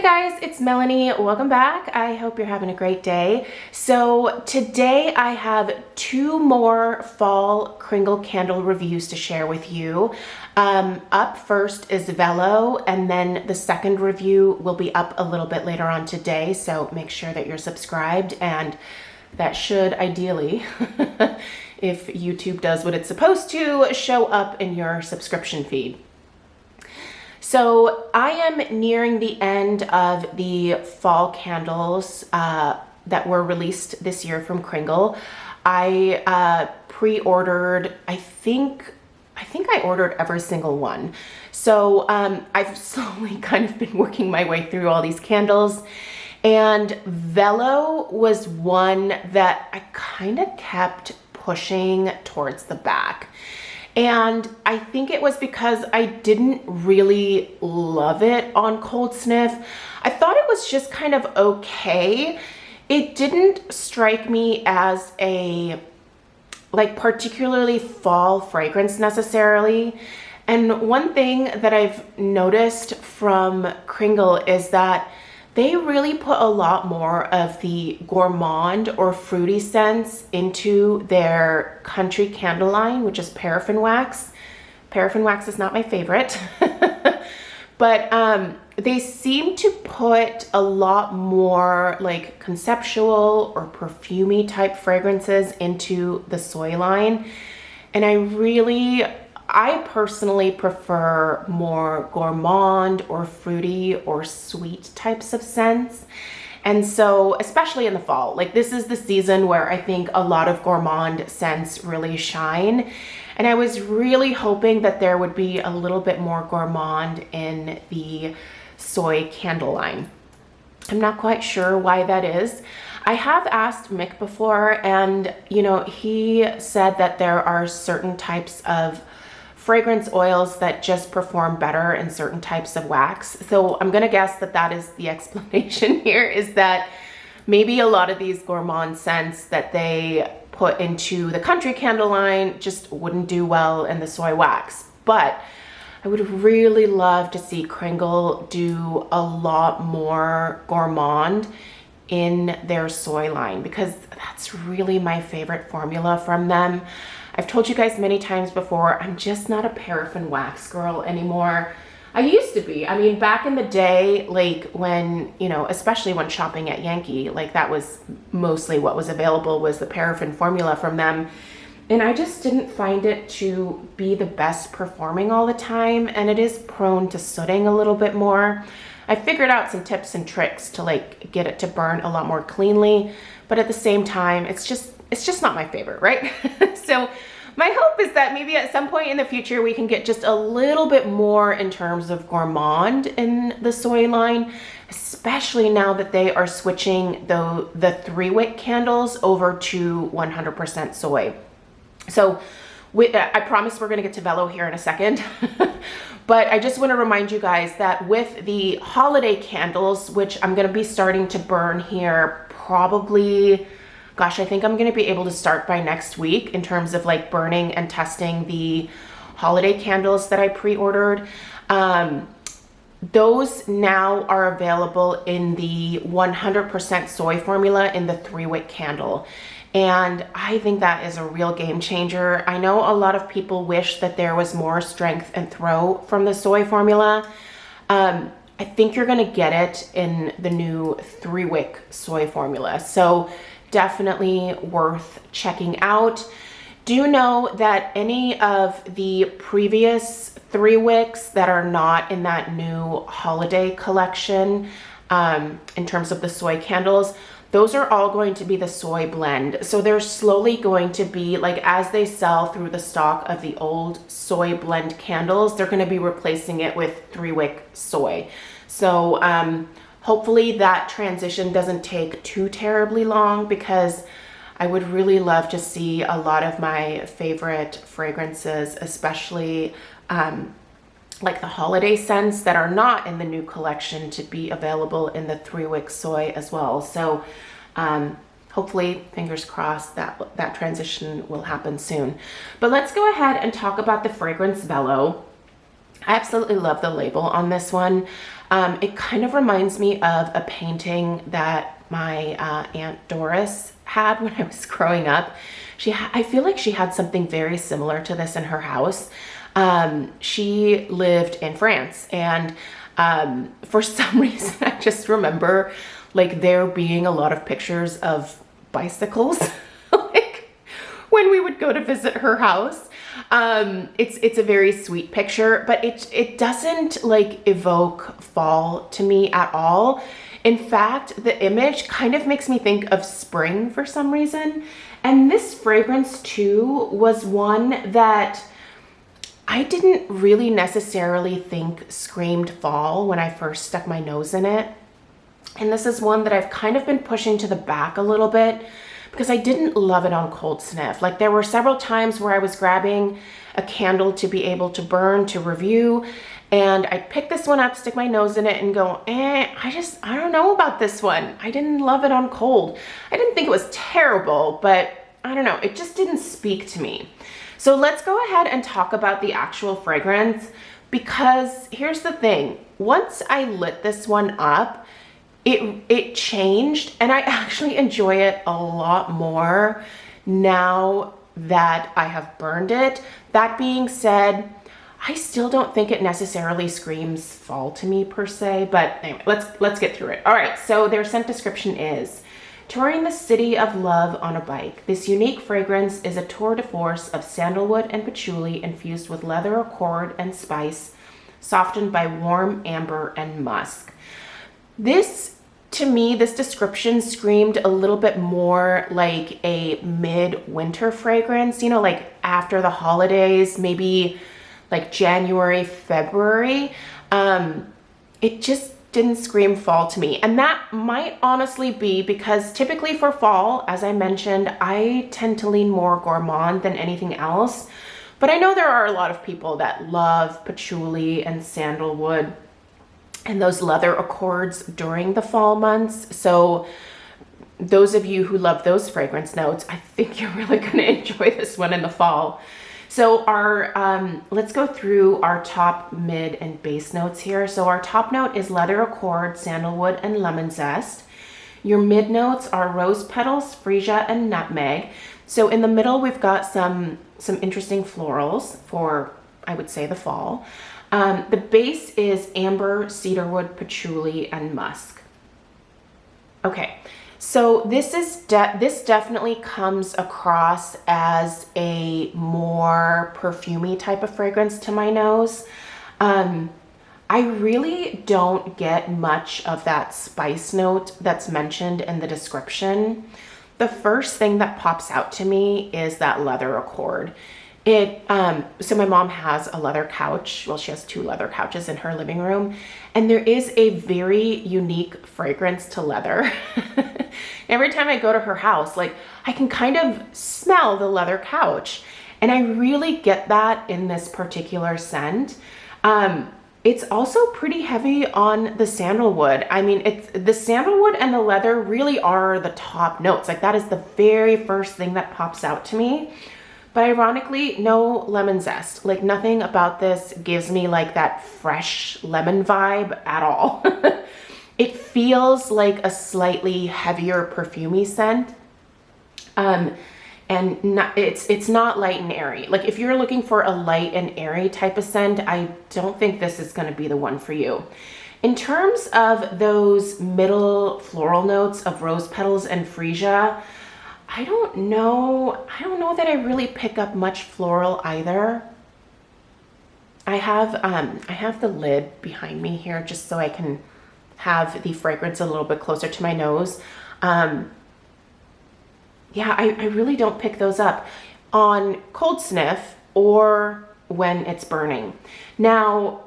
Hey guys, it's Melanie. Welcome back. I hope you're having a great day. So today I have two more fall Kringle candle reviews to share with you. Up first is Velo, and then the second review will be up a little bit later on today, so make sure that you're subscribed, and that should ideally, if YouTube does what it's supposed to, show up in your subscription feed. So I am nearing the end of the fall candles that were released this year from Kringle. I pre-ordered, I think I ordered every single one. So I've slowly kind of been working my way through all these candles. And Velo was one that I kind of kept pushing towards the back. And I think it was because I didn't really love it on cold sniff. I thought it was just kind of okay. It didn't strike me as a particularly fall fragrance necessarily. And one thing that I've noticed from Kringle is that they really put a lot more of the gourmand or fruity scents into their country candle line, which is paraffin wax. Paraffin wax is not my favorite, but they seem to put a lot more like conceptual or perfumey type fragrances into the soy line. And I personally prefer more gourmand or fruity or sweet types of scents. And so, especially in the fall, like this is the season where I think a lot of gourmand scents really shine. And I was really hoping that there would be a little bit more gourmand in the soy candle line. I'm not quite sure why that is. I have asked Mick before, and he said that there are certain types of fragrance oils that just perform better in certain types of wax. So I'm gonna guess that that is the explanation here, is that maybe a lot of these gourmand scents that they put into the country candle line just wouldn't do well in the soy wax. But I would really love to see Kringle do a lot more gourmand in their soy line, because that's really my favorite formula from them. I've told you guys many times before, I'm just not a paraffin wax girl anymore. I used to be. I mean, back in the day, like when, especially when shopping at Yankee, like that was mostly what was available, was the paraffin formula from them. And I just didn't find it to be the best performing all the time. And it is prone to sooting a little bit more. I figured out some tips and tricks to get it to burn a lot more cleanly. But at the same time, it's just not my favorite, right? So my hope is that maybe at some point in the future, we can get just a little bit more in terms of gourmand in the soy line, especially now that they are switching the 3-wick candles over to 100% soy. So I promise we're gonna get to Velo here in a second. But I just wanna remind you guys that with the holiday candles, which I'm gonna be starting to burn here probably, gosh, I think I'm gonna be able to start by next week in terms of burning and testing the holiday candles that I pre-ordered. Those now are available in the 100% soy formula in the 3-wick candle. And I think that is a real game changer. I know a lot of people wish that there was more strength and throw from the soy formula. I think you're gonna get it in the new 3-wick soy formula. So definitely worth checking out. Do know that any of the previous 3-wicks that are not in that new holiday collection, in terms of the soy candles, those are all going to be the soy blend. So they're slowly going to be, as they sell through the stock of the old soy blend candles, they're gonna be replacing it with 3-wick soy. So hopefully that transition doesn't take too terribly long, because I would really love to see a lot of my favorite fragrances, especially like the holiday scents that are not in the new collection, to be available in the 3-wick soy as well. So hopefully, fingers crossed, that transition will happen soon. But let's go ahead and talk about the fragrance Velo. I absolutely love the label on this one. It kind of reminds me of a painting that my Aunt Doris had when I was growing up. I feel like she had something very similar to this in her house. She lived in France, and for some reason I just remember like there being a lot of pictures of bicycles like when we would go to visit her house. It's a very sweet picture, but it doesn't like evoke fall to me at all. In fact, the image kind of makes me think of spring for some reason. And this fragrance too was one that I didn't really necessarily think screamed fall when I first stuck my nose in it. And this is one that I've kind of been pushing to the back a little bit because I didn't love it on cold sniff. Like there were several times where I was grabbing a candle to be able to burn, to review, and I'd pick this one up, stick my nose in it and go, I don't know about this one. I didn't love it on cold. I didn't think it was terrible, but I don't know, it just didn't speak to me. So let's go ahead and talk about the actual fragrance, because here's the thing. Once I lit this one up, it changed, and I actually enjoy it a lot more now that I have burned it. That being said, I still don't think it necessarily screams fall to me per se, but anyway, let's get through it. All right, so their scent description is: touring the city of love on a bike. This unique fragrance is a tour de force of sandalwood and patchouli infused with leather accord and spice, softened by warm amber and musk. This, to me, this description screamed a little bit more like a mid-winter fragrance, you know, like after the holidays, maybe like January, February. It just didn't scream fall to me. And that might honestly be because typically for fall, as I mentioned, I tend to lean more gourmand than anything else. But I know there are a lot of people that love patchouli and sandalwood and those leather accords during the fall months. So those of you who love those fragrance notes, I think you're really gonna enjoy this one in the fall. So let's go through our top, mid, and base notes here. So our top note is leather accord, sandalwood, and lemon zest. Your mid notes are rose petals, freesia, and nutmeg. So in the middle, we've got some interesting florals for, I would say, the fall. The base is amber, cedarwood, patchouli, and musk. Okay. So this definitely comes across as a more perfumey type of fragrance to my nose. I really don't get much of that spice note that's mentioned in the description. The first thing that pops out to me is that leather accord. So my mom has a leather couch. Well, she has 2 leather couches in her living room, and there is a very unique fragrance to leather. Every time I go to her house, like I can kind of smell the leather couch, and I really get that in this particular scent. It's also pretty heavy on the sandalwood. I mean, the sandalwood and the leather really are the top notes. Like that is the very first thing that pops out to me. But ironically, no lemon zest. Like nothing about this gives me like that fresh lemon vibe at all. It feels like a slightly heavier perfumey scent. And it's not light and airy. Like if you're looking for a light and airy type of scent, I don't think this is gonna be the one for you. In terms of those middle floral notes of rose petals and freesia, I don't know that I really pick up much floral either. I have the lid behind me here just so I can have the fragrance a little bit closer to my nose. Yeah, I really don't pick those up on cold sniff or when it's burning. Now,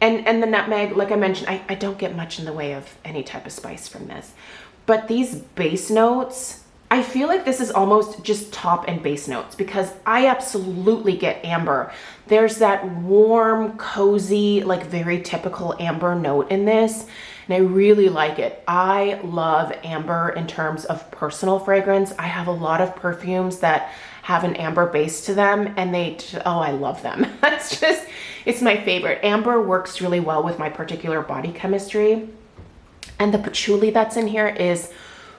and the nutmeg, like I mentioned, I don't get much in the way of any type of spice from this. But these base notes, I feel like this is almost just top and base notes because I absolutely get amber. There's that warm, cozy, like very typical amber note in this, and I really like it. I love amber in terms of personal fragrance. I have a lot of perfumes that have an amber base to them, and oh, I love them. It's my favorite. Amber works really well with my particular body chemistry, and the patchouli that's in here is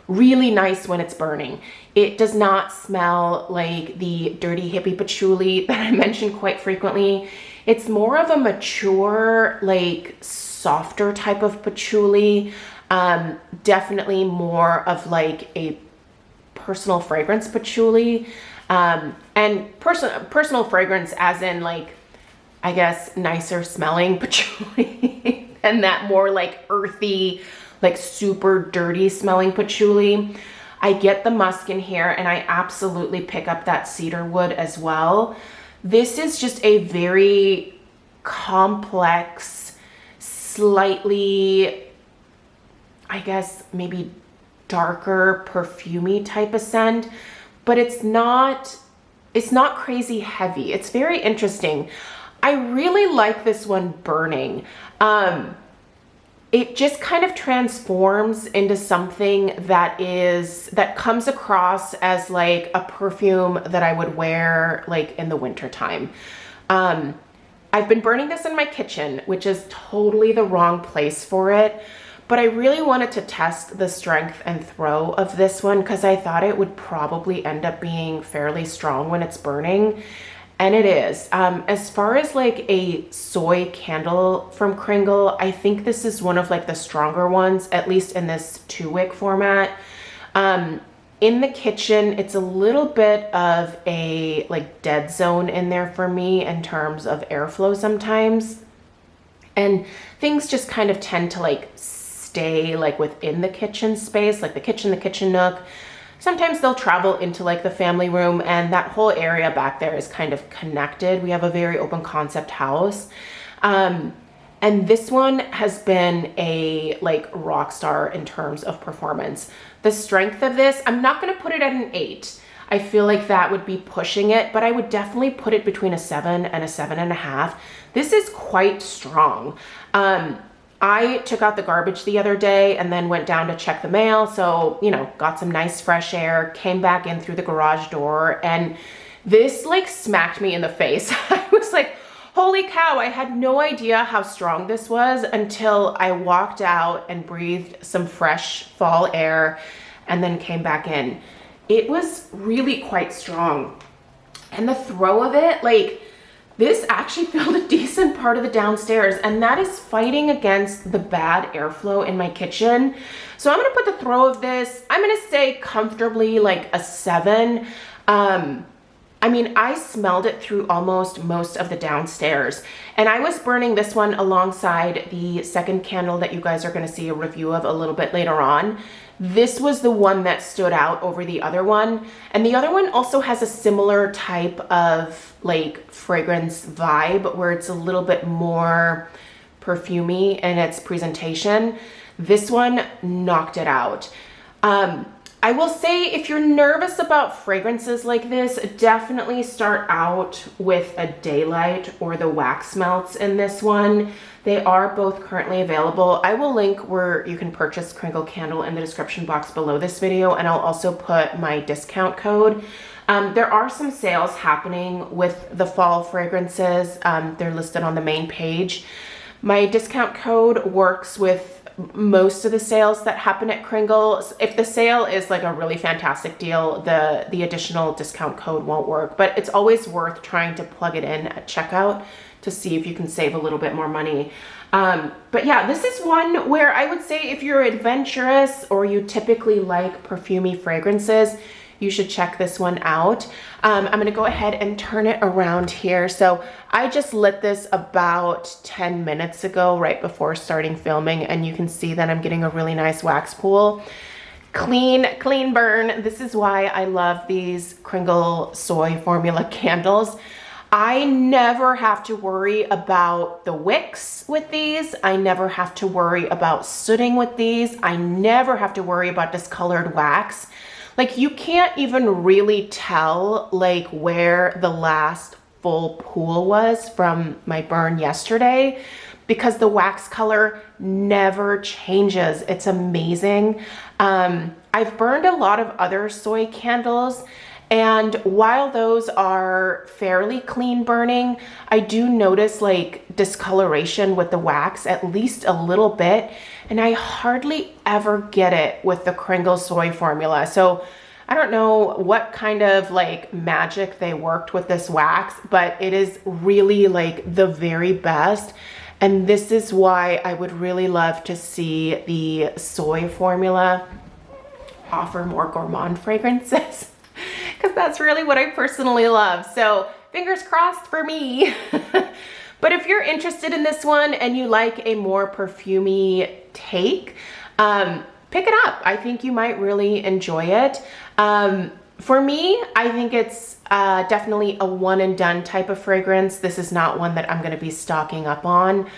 really nice when it's burning. It does not smell like the dirty hippie patchouli that I mention quite frequently. It's more of a mature, like softer type of patchouli. Definitely more of like a personal fragrance patchouli. And personal fragrance as in like, I guess, nicer smelling patchouli and that more like earthy, like super dirty smelling patchouli. I get the musk in here, and I absolutely pick up that cedar wood as well. This is just a very complex, slightly, I guess, maybe darker, perfumey type of scent, but it's not crazy heavy. It's very interesting. I really like this one burning. It just kind of transforms into something that comes across as like a perfume that I would wear like in the winter time. I've been burning this in my kitchen, which is totally the wrong place for it, but I really wanted to test the strength and throw of this one because I thought it would probably end up being fairly strong when it's burning. And it is. As far as like a soy candle from Kringle, I think this is one of like the stronger ones, at least in this 2-wick format. In the kitchen, it's a little bit of a like dead zone in there for me in terms of airflow sometimes. And things just kind of tend to like stay like within the kitchen space, like the kitchen nook. Sometimes they'll travel into like the family room, and that whole area back there is kind of connected. We have a very open concept house. And this one has been a like rock star in terms of performance. The strength of this, I'm not gonna put it at an 8. I feel like that would be pushing it, but I would definitely put it between a 7 and a 7.5. This is quite strong. I took out the garbage the other day and then went down to check the mail. So, you know, got some nice fresh air, came back in through the garage door, and this like smacked me in the face. I was like, holy cow, I had no idea how strong this was until I walked out and breathed some fresh fall air and then came back in. It was really quite strong. And the throw of it, like, this actually filled a decent part of the downstairs, and that is fighting against the bad airflow in my kitchen. So I'm gonna put the throw of this, I'm gonna say comfortably like a 7. I mean, I smelled it through almost most of the downstairs, and I was burning this one alongside the second candle that you guys are gonna see a review of a little bit later on. This was the one that stood out over the other one. And the other one also has a similar type of like fragrance vibe where it's a little bit more perfumey in its presentation. This one knocked it out. I will say if you're nervous about fragrances like this, definitely start out with a Daylight or the wax melts in this one. They are both currently available. I will link where you can purchase Kringle candle in the description box below this video, and I'll also put my discount code. There are some sales happening with the fall fragrances. They're listed on the main page. My discount code works with most of the sales that happen at Kringle. If the sale is like a really fantastic deal, the additional discount code won't work, but it's always worth trying to plug it in at checkout to see if you can save a little bit more money. But yeah, this is one where I would say if you're adventurous or you typically like perfumey fragrances, you should check this one out. I'm gonna go ahead and turn it around here. So I just lit this about 10 minutes ago, right before starting filming, and you can see that I'm getting a really nice wax pool. Clean burn. This is why I love these Kringle soy formula candles. I never have to worry about the wicks with these. I never have to worry about sooting with these. I never have to worry about discolored wax. Like you can't even really tell like where the last full pool was from my burn yesterday because the wax color never changes. It's amazing. I've burned a lot of other soy candles, and while those are fairly clean burning, I do notice like discoloration with the wax, at least a little bit, and I hardly ever get it with the Kringle soy formula. So I don't know what kind of like magic they worked with this wax, but it is really like the very best. And this is why I would really love to see the soy formula offer more gourmand fragrances because that's really what I personally love. So fingers crossed for me. But if you're interested in this one and you like a more perfumey take, pick it up. I think you might really enjoy it. For me, I think it's definitely a one and done type of fragrance. This is not one that I'm going to be stocking up on,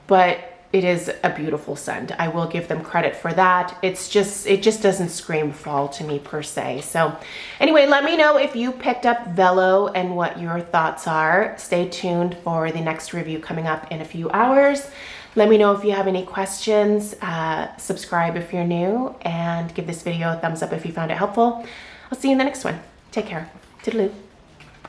but it is a beautiful scent. I will give them credit for that. It just doesn't scream fall to me per se. So anyway, let me know if you picked up Velo and what your thoughts are. Stay tuned for the next review coming up in a few hours. Let me know if you have any questions. Subscribe if you're new, and give this video a thumbs up if you found it helpful. I'll see you in the next one. Take care. Toodaloo.